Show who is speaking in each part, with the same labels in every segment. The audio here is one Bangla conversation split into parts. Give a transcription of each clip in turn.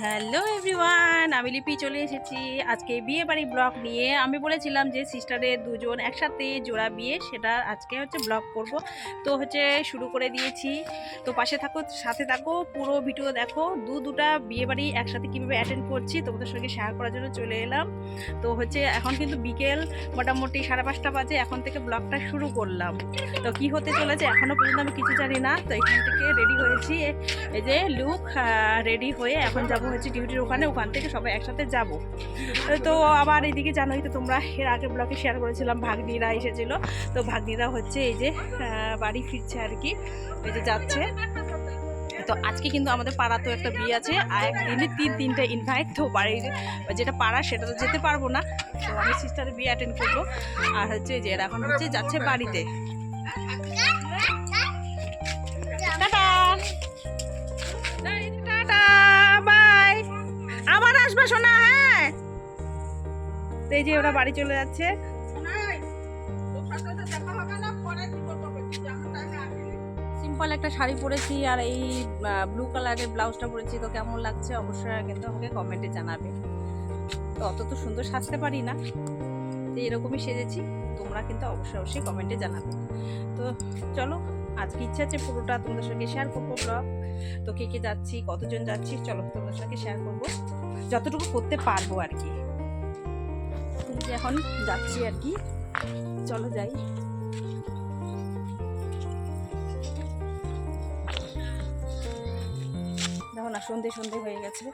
Speaker 1: হ্যালো এভরিওয়ান, আমি লিপি চলে এসেছি আজকে বিয়ে বাড়ি ব্লগ নিয়ে। আমি বলেছিলাম যে সিস্টারের দুজন একসাথে জোড়া বিয়ে, সেটা আজকে ব্লগ করব। তো শুরু করে দিয়েছি। তো পাশে থাকো, সাথে থাকো, পুরো ভিডিও দেখো। দুটা বিয়ে বাড়ি একসাথে কীভাবে অ্যাটেন্ড করছি তোমাদের সঙ্গে শেয়ার করার জন্য চলে এলাম। তো এখন কিন্তু বিকেল মোটামুটি 5:30 বাজে। এখন থেকে ব্লগটা শুরু করলাম। তো কি হতে চলেছে এখনও পর্যন্ত আমি কিছু জানি না। তো এখান থেকে রেডি হয়েছি, এই যে লুক রেডি হয়ে এখন যাবো ডিউটির ওখান থেকে সবাই একসাথে যাব। তো আবার এইদিকে জানোই তো তোমরা, এর আগে ব্লগে শেয়ার করেছিলাম ভাগ্নিরা এসেছিলো। তো ভাগ্নিরা এই যে বাড়ি ফিরছে আর কি, এই যে যাচ্ছে। তো আজকে কিন্তু আমাদের পাড়াতেও একটা বিয়ে আছে, আর একদিনে 3-3টে ইনভাইট। তো বাড়ির যেটা পাড়া সেটা তো যেতে পারবো না। তো আমি সিস্টারের বিয়ে অ্যাটেন্ড করবো। আর যে এরা এখন যাচ্ছে বাড়িতে। টাটা টাটা, বাই, আবার আসবা শোনা। হ্যাঁ, এই যে ওরা বাড়ি চলে যাচ্ছে। সিম্পল একটা শাড়ি পরেছি আর এই ব্লু কালারের ব্লাউজটা পরেছি। তো কেমন লাগছে অবশ্যই কিন্তু আমাকে কমেন্টে জানাবে। তো অত তো সুন্দর সাজতে পারি না, তো এরকমই সেজেছি। তোমরা কিন্তু অবশ্যই কমেন্টে জানাবে। তো চলো, আজকে ইচ্ছা আছে পুরোটা তোমাদের সঙ্গে শেয়ার করবো ব্লগ। তো কে কে যাচ্ছি, কতজন যাচ্ছি, চলো তোমাদের সঙ্গে শেয়ার করবো যতটুকু করতে পারবো আর কি। এখন যাচ্ছি আর কি, চলো যাই। দেখো না, সন্ধে হয়ে গেছে।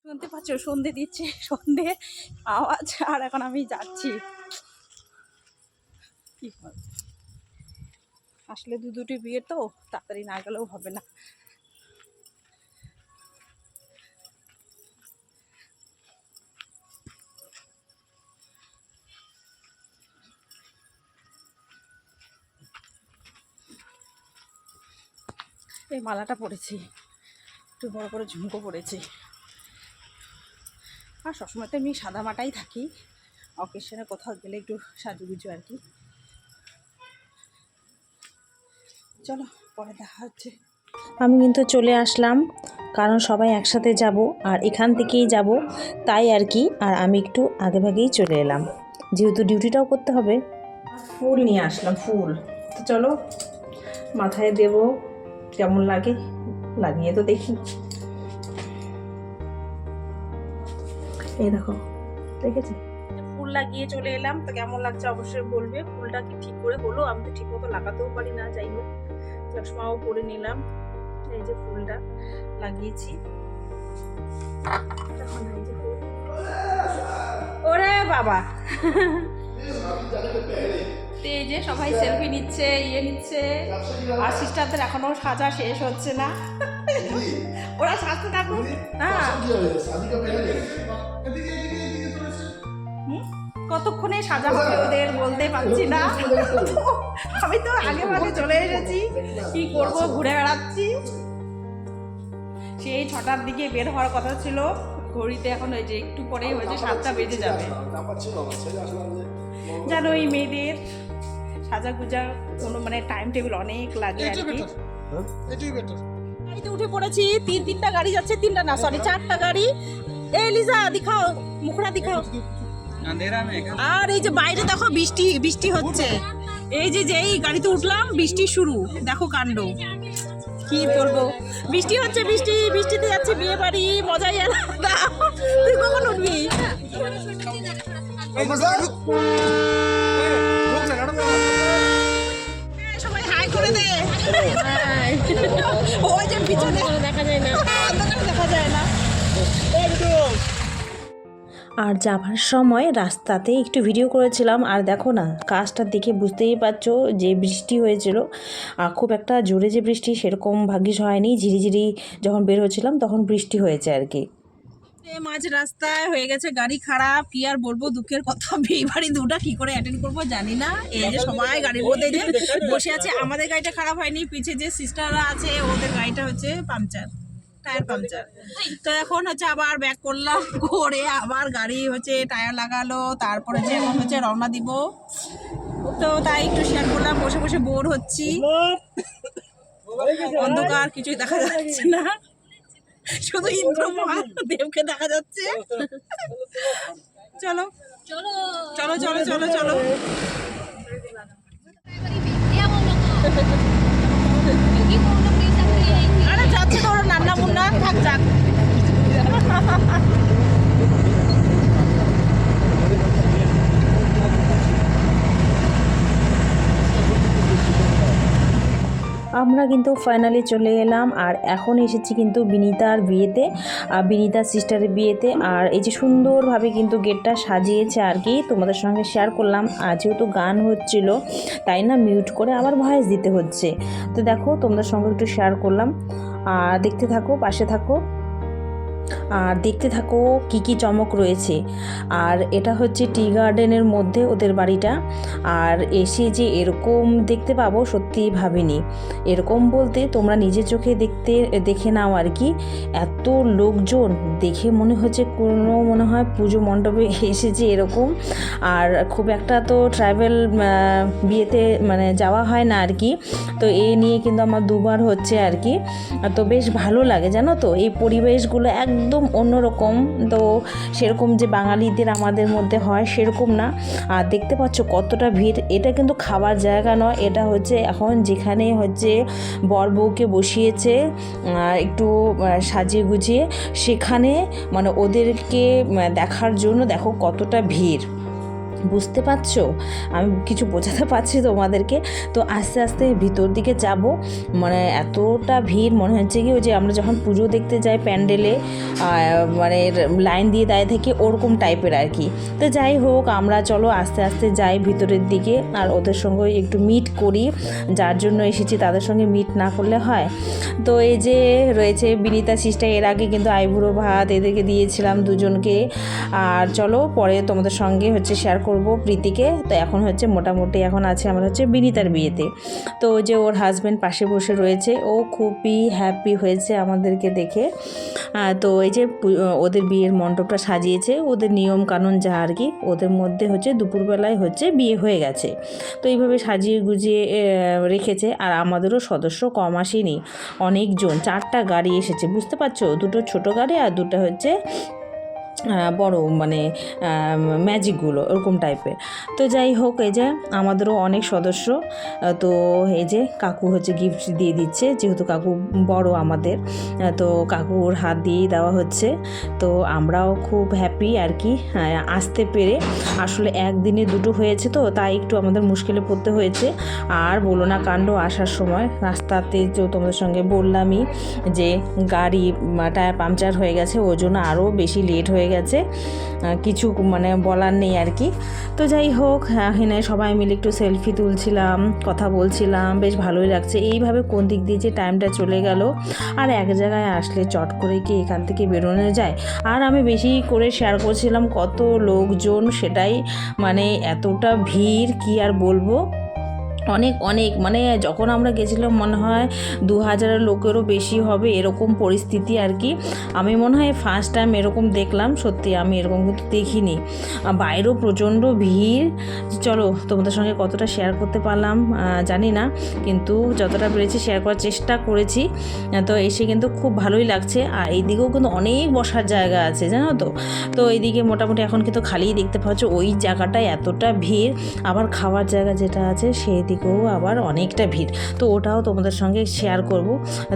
Speaker 1: শুনতে পাচ্ছ সন্ধে দিচ্ছে, সন্ধে আওয়াজ। আর এখন আমি যাচ্ছি। কি আসলে দুটি বিয়ে তো তাড়াতাড়ি না গেলেও হবে না। এই মালাটা পরেছি, একটু বড় করে ঝুমকো পরেছি। আর সবসময় তো আমি সাদা মাটাই থাকি, অকেশনে কোথাও গেলে একটু সাজুগুজু আর কি। চলো পরে দেখা হচ্ছে।
Speaker 2: আমি কিন্তু চলে আসলাম, কারণ সবাই একসাথে যাব আর এখান থেকেই যাব, তাই আর কি। আর আমি একটু আগেভাগেই চলে এলাম, যেহেতু ডিউটিটাও করতে হবে।
Speaker 1: ফুল নিয়ে আসলাম, ফুল। তো চলো মাথায় দেব, কেমন লাগে লাগিয়ে তো দেখি। এই দেখো, দেখেছি ফুল লাগিয়ে চলে এলাম। তো কেমন লাগছে অবশ্যই বলবে। ফুলটা কি ঠিক করে হলো? আমি তো ঠিক মতো লাগাতেও পারি না, যাই হোক চশমাও পরে নিলাম। এই যে ফুলটা লাগিয়েছি। ওরে বাবা, এই যে সবাই সেলফি নিচ্ছে, নিচ্ছে। আর সিস্টারদের এখনো সাজা শেষ হচ্ছে না, ওরা সাজতে থাকুক। হ্যাঁ, কতক্ষণে সাজা হবে ওদের বলতে পারছি না। আমি তো আগে ভাগে চলে এসেছি, কি করব, ঘুরে বেড়াচ্ছি। সেই 6টার দিকে বের হওয়ার কথা ছিল, ঘড়িতে এখন ওই যে একটু পরেই হয়েছে 7টা বেজে যাবে। জানো এই মেয়েদের সাজা গুজা কোনো টাইম টেবিল অনেক লাগে আর কি। গাড়িতে উঠে পড়েছি, তিনটা গাড়ি যাচ্ছে, 4টা গাড়ি। এই লিজা দিখাও, মুখরা দিখাও। আর এই যে বাইরে দেখো বৃষ্টি হচ্ছে। এই যে এই গাড়িতে উঠলাম, বৃষ্টি শুরু। দেখো কাণ্ড, কি বলবো। বৃষ্টি হচ্ছে, বৃষ্টিতে যাচ্ছে বিয়ে বাড়ি, মজাই আলাদা। তুই কখন উঠবি? সবাই হাই করে দে। ওই যে পিছনে দেখা যায় না, অন্ধকারে দেখা যায় না।
Speaker 2: আর যাবার সময় রাস্তাতে একটু ভিডিও করেছিলাম। আর দেখো না, কাজটার দেখে বুঝতেই পারছো যে বৃষ্টি হয়েছিল। আর খুব একটা জোরে যে বৃষ্টি সেরকম ভাগ্যিস হয়নি, ঝিরিঝিরি যখন বের হচ্ছিলাম তখন বৃষ্টি হয়েছে আর কি।
Speaker 1: মাঝ রাস্তায় হয়ে গেছে গাড়ি খারাপ, কি আর বলবো দুঃখের কথা। বিয়ে বাড়ি দুটা কি করে অ্যাটেন্ড করবো জানি না। এই যে সবাই গাড়ির মধ্যে যে বসে আছে, আমাদের গাড়িটা খারাপ হয়নি, পিছে যে সিস্টাররা আছে ওদের গাড়িটা হচ্ছে পাংচার, টায়ার পাংচার। তো এখন হচ্ছে আবার ব্যাক করলাম, করে আবার গাড়ি হচ্ছে টায়ার লাগালো, তারপরে যে এখন হচ্ছে রওনা দিব। তো তাই একটু শেয়ার করলাম, বসে বসে বোর হচ্ছি, অন্ধকার, কিছুই দেখা যাচ্ছে না, শুধু ইন্দ্র মহাদেবকে দেখা যাচ্ছে। চলো চলো চলো চলো চলো চলো। আরে যাচ্ছে তো ওরা, নান্না মুন্না থাক যাক।
Speaker 2: আমরা কিন্তু ফাইনালি চলে এলাম, আর এখন এসেছি কিন্তু বিনীতার বিয়েতে, আর বিনীতার সিস্টারের বিয়েতে। আর এই যে সুন্দরভাবে কিন্তু গেটটা সাজিয়েছে আর কি, তোমাদের সঙ্গে শেয়ার করলাম। আর যেহেতু গান হচ্ছিল তাই না মিউট করে আবার ভয়েস দিতে হচ্ছে। তো দেখো তোমাদের সঙ্গে একটু শেয়ার করলাম, আর দেখতে থাকো, পাশে থাকো আর দেখতে থাকো কি কি চমক রয়েছে। আর এটা হচ্ছে টি গার্ডেনের মধ্যে ওদের বাড়িটা। আর এসে যে এরকম দেখতে পাবো সত্যিই ভাবিনি। এরকম বলতে তোমরা নিজের চোখে দেখে নাও আর কি। এত লোকজন দেখে মনে হচ্ছে কোনো মনে হয় পুজো মণ্ডপে এসেছে এরকম। আর খুব একটা তো ট্রাভেল বিয়েতে মানে যাওয়া হয় না আর কি। তো এই নিয়ে কিন্তু আমার দুবার হচ্ছে আর কি। তো বেশ ভালো লাগে জানো তো, এই পরিবেশগুলো একদম অন্যরকম। তো সেরকম যে বাঙালিদের আমাদের মধ্যে হয় সেরকম না। আর দেখতে পাচ্ছ কতটা ভিড়। এটা কিন্তু খাবার জায়গা নয়, এটা হচ্ছে এখন যেখানে হচ্ছে বর বউকে বসিয়েছে একটু সাজিয়ে গুজিয়ে, সেখানে মানে ওদেরকে দেখার জন্য দেখো কতটা ভিড়। বুঝতে পারছো, আমি কিছু বোঝাতে পারছি তোমাদেরকে। তো আস্তে আস্তে ভিতর দিকে যাব, মানে এতটা ভিড় মনে হচ্ছে কি ওই যে আমরা যখন পুজো দেখতে যাই প্যান্ডেলে মানে লাইন দিয়ে দাঁড়িয়ে থেকে ওরকম টাইপের আর কি। তো যাই হোক, আমরা চলো আস্তে আস্তে যাই ভিতরের দিকে, আর ওদের সঙ্গে একটু মিট করি, যার জন্য এসেছি তাদের সঙ্গে মিট না করলে হয়। তো এই যে রয়েছে বিনীতা সিস্টার, এর আগে কিন্তু আইবুড়ো ভাত এদেরকে দিয়েছিলাম দুজনকে। আর চলো পরে তোমাদের সঙ্গে হচ্ছে শেয়ার করব প্রীতিকে। তো এখন হচ্ছে মোটামুটি এখন আছে আমরা হচ্ছে বিনীতার বিয়েতে। তো ওই যে ওর হাজব্যান্ড পাশে বসে রয়েছে, ও খুবই হ্যাপি হয়েছে আমাদেরকে দেখে। তো এই যে ওদের বিয়ের মণ্ডপটা সাজিয়েছে, ওদের নিয়ম কানুন যা আর কি, ওদের মধ্যে হচ্ছে দুপুরবেলায় হচ্ছে বিয়ে হয়ে গেছে। তো এইভাবে সাজিয়ে গুজিয়ে রেখেছে। আর আমাদেরও সদস্য কম আসেনি, অনেকজন, 4টা গাড়ি এসেছে, বুঝতে পারছো, 2টো ছোটো গাড়ি আর 2টা হচ্ছে বড় মানে ম্যাজিকগুলো ওরকম টাইপের। তো যাই হোক, এই যে আমাদেরও অনেক সদস্য। তো এই যে কাকু হচ্ছে গিফট দিয়ে দিচ্ছে, যেহেতু কাকু বড় আমাদের, তো কাকুর হাত দিয়েই দেওয়া হচ্ছে। তো আমরাও খুব হ্যাপি আর কি আসতে পেরে। আসলে একদিনে 2টো হয়েছে তো তাই একটু আমাদের মুশকিলে পড়তে হয়েছে। আর বলো না কাণ্ড, আসার সময় রাস্তাতে তো তোমাদের সঙ্গে বললামই যে গাড়ি টায়ার পাংচার হয়ে গেছে, ওই জন্য আরও বেশি লেট হয়ে গেছে, কিছু মানে বলার নেই আর কি। তো যাই হোক, এখানে সবাই মিলে একটু সেলফি তুলছিলাম, কথা বলছিলাম, বেশ ভালোই লাগছে। এইভাবে কোন দিক দিয়ে যে টাইমটা চলে গেল। আর এক জায়গায় আসলে চট করে কি এখান থেকে বেরোনো যায়। আর আমি বেশি করে শেয়ার করছিলাম কত লোকজন, সেটাই মানে এতটা ভিড় কি আর বলবো। অনেক অনেক মানে যখন আমরা গেছিলাম মনে হয় 2000 লোকেরও বেশি হবে এরকম পরিস্থিতি আর কি। আমি মনে হয় ফার্স্ট টাইম এরকম দেখলাম, সত্যি আমি এরকম কিন্তু দেখিনি। বাইরেও প্রচণ্ড ভিড়। চলো তোমাদের সঙ্গে কতটা শেয়ার করতে পারলাম জানি না, কিন্তু যতটা পেরেছি শেয়ার করার চেষ্টা করেছি। তো এসে কিন্তু খুব ভালোই লাগছে। আর এইদিকেও কিন্তু অনেক বসার জায়গা আছে জানো তো। তো এইদিকে মোটামুটি এখন কিন্তু খালিই দেখতে পাচ্ছ, ওই জায়গাটায় এতটা ভিড়। আবার খাওয়ার জায়গা যেটা আছে সেই দিকেও আবার অনেকটা ভিড়। তো ওটাও তোমাদের সঙ্গে শেয়ার করব।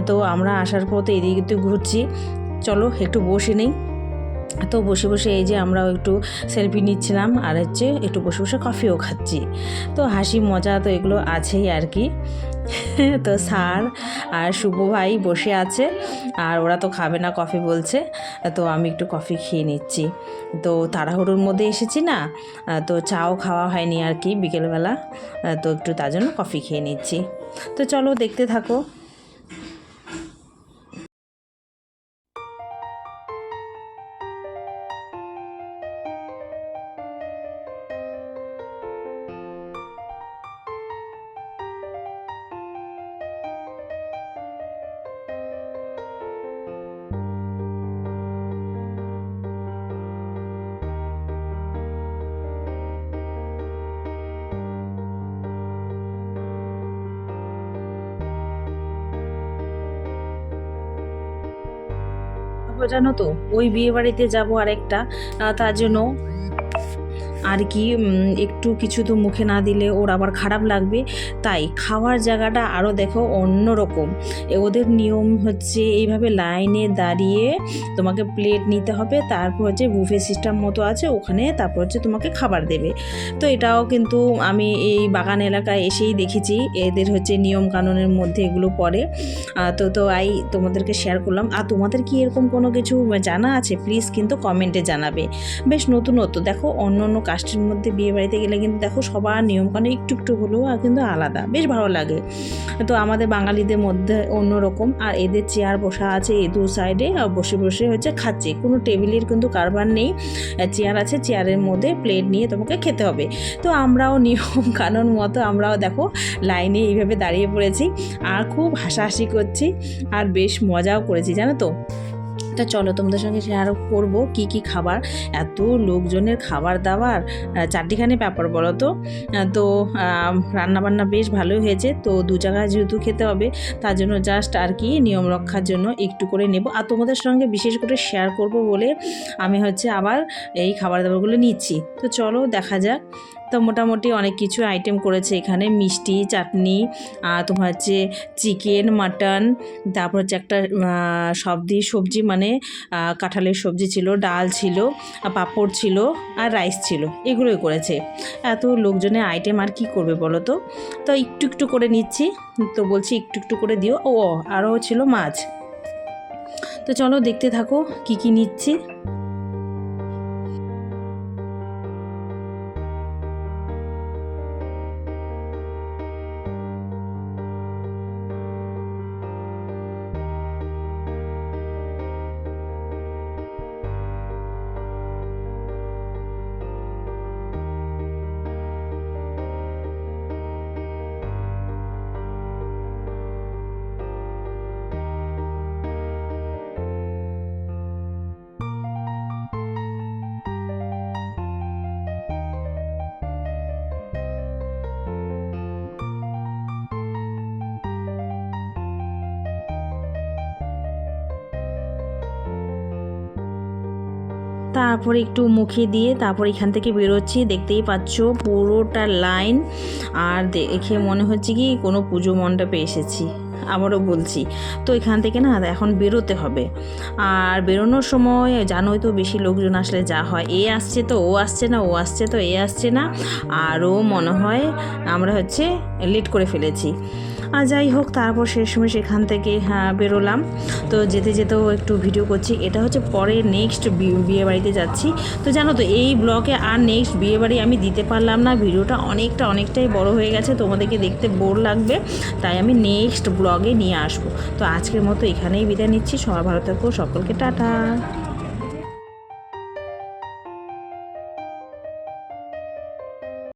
Speaker 2: তো আমরা আসার পর তো এদিকে একটু ঘুরছি, চলো একটু বসে নেই। তো বসে বসে এই যে আমরাও একটু সেলফি নিচ্ছিলাম, আর হচ্ছে একটু বসে বসে কফিও খাচ্ছি। তো হাসি মজা তো এগুলো আছেই আর কি। তো স্যার আর শুভ ভাই বসে আছে, আর ওরা তো খাবে না কফি বলছে। তো আমি একটু কফি খেয়ে নিচ্ছি। তো তাড়াহুড়োর মধ্যে এসেছি না, তো চাও খাওয়া হয়নি আর কি বিকেলবেলা, তো একটু তার জন্য কফি খেয়ে নিচ্ছি। তো চলো দেখতে থাকো। যাব জানো তো, ওই বিয়ে বাড়িতে যাবো আরেকটা, তার জন্য আর কি একটু কিছু তো মুখে না দিলে ওর আবার খারাপ লাগবে, তাই খাওয়ার জায়গাটা আরও দেখো অন্যরকম। ওদের নিয়ম হচ্ছে এইভাবে লাইনে দাঁড়িয়ে তোমাকে প্লেট নিতে হবে, তারপর হচ্ছে বুফে সিস্টেম মতো আছে ওখানে, তারপর হচ্ছে তোমাকে খাবার দেবে। তো এটাও কিন্তু আমি এই বাগান এলাকায় এসেই দেখেছি, এদের হচ্ছে নিয়ম কানুনের মধ্যে এগুলো পড়ে। তো তোমাদেরকে শেয়ার করলাম। আর তোমাদের কি এরকম কোনো কিছু জানা আছে প্লিজ কিন্তু কমেন্টে জানাবে। বেশ নতুনত্ব দেখো, অন্য অন্য কাস্টের মধ্যে বিয়ে বাড়িতে গেলে কিন্তু দেখো সবার নিয়মকানুন একটু একটু হলেও আর কিন্তু আলাদা, বেশ ভালো লাগে। তো আমাদের বাঙালিদের মধ্যে অন্যরকম। আর এদের চেয়ার বসা আছে এই দু সাইডে, বসে বসে হচ্ছে খাচ্ছে, কোনো টেবিলের কিন্তু কারবার নেই, চেয়ার আছে, চেয়ারের মধ্যে প্লেট নিয়ে তোমাকে খেতে হবে। তো আমরাও নিয়ম কানুন মতো আমরাও দেখো লাইনে এইভাবে দাঁড়িয়ে পড়েছি আর খুব হাসাহাসি করছি আর বেশ মজাও করেছি জানো তো। তা চলো তোমাদের সঙ্গে শেয়ার করবো কি কি খাবার, এত লোকজনের খাবার দাবার, চারটিখানি ব্যাপার বলো তো। তো রান্নাবান্না বেশ ভালোই হয়েছে। তো দু জায়গায় যেহেতু খেতে হবে তার জন্য জাস্ট আর কি নিয়ম রক্ষার জন্য একটু করে নেব, আর তোমাদের সঙ্গে বিশেষ করে শেয়ার করব বলে আমি হচ্ছে আবার এই খাবার দাবারগুলো নিচ্ছি। তো চলো দেখা যাক। তো মোটামুটি অনেক কিছু আইটেম করেছে এখানে, মিষ্টি, চাটনি, তোমার হচ্ছে চিকেন, মাটন, তারপর হচ্ছে একটা সবজি মানে কাঁঠালের সবজি ছিল, ডাল ছিল, পাঁপড় ছিল আর রাইস ছিল, এগুলোই করেছে। এত লোকজনের আইটেম আর কি করবে বলো তো। তো একটু একটু করে নিচ্ছি, তো বলছি একটু একটু করে দিও। ও আরও ছিল মাছ। তো চলো দেখতে থাকো কি কি নিচ্ছি। তারপরে একটু মুখে দিয়ে তারপর এখান থেকে বেরোচ্ছি, দেখতেই পাচ্ছ পুরোটা লাইন। আর দেখে মনে হচ্ছে কি কোনো পুজো মণ্ডপে এসেছি, আবারও বলছি। তো এখান থেকে না এখন বেরোতে হবে। আর বেরোনোর সময় জানোই তো বেশি লোকজন আসলে যা হয়, এ আসছে তো ও আসছে না, ও আসছে তো এ আসছে না, আরও মনে হয় আমরা হচ্ছে লেট করে ফেলেছি। আর যাই হোক, তারপর শেষ সময় সেখান থেকে বেরোলাম। তো যেতে যেতেও একটু ভিডিও করছি। এটা হচ্ছে পরে নেক্সট বিয়ে বাড়িতে যাচ্ছি। তো জানো তো এই ব্লগে আর নেক্সট বিয়ে বাড়ি আমি দিতে পারলাম না, ভিডিওটা অনেকটাই বড় হয়ে গেছে, তোমাদেরকে দেখতে বোর লাগবে, তাই আমি নেক্সট ব্লগে নিয়ে আসবো। তো আজকের মতো এখানেই বিদায় নিচ্ছি। সবাই ভালো থাকো, সকলকে টাটা।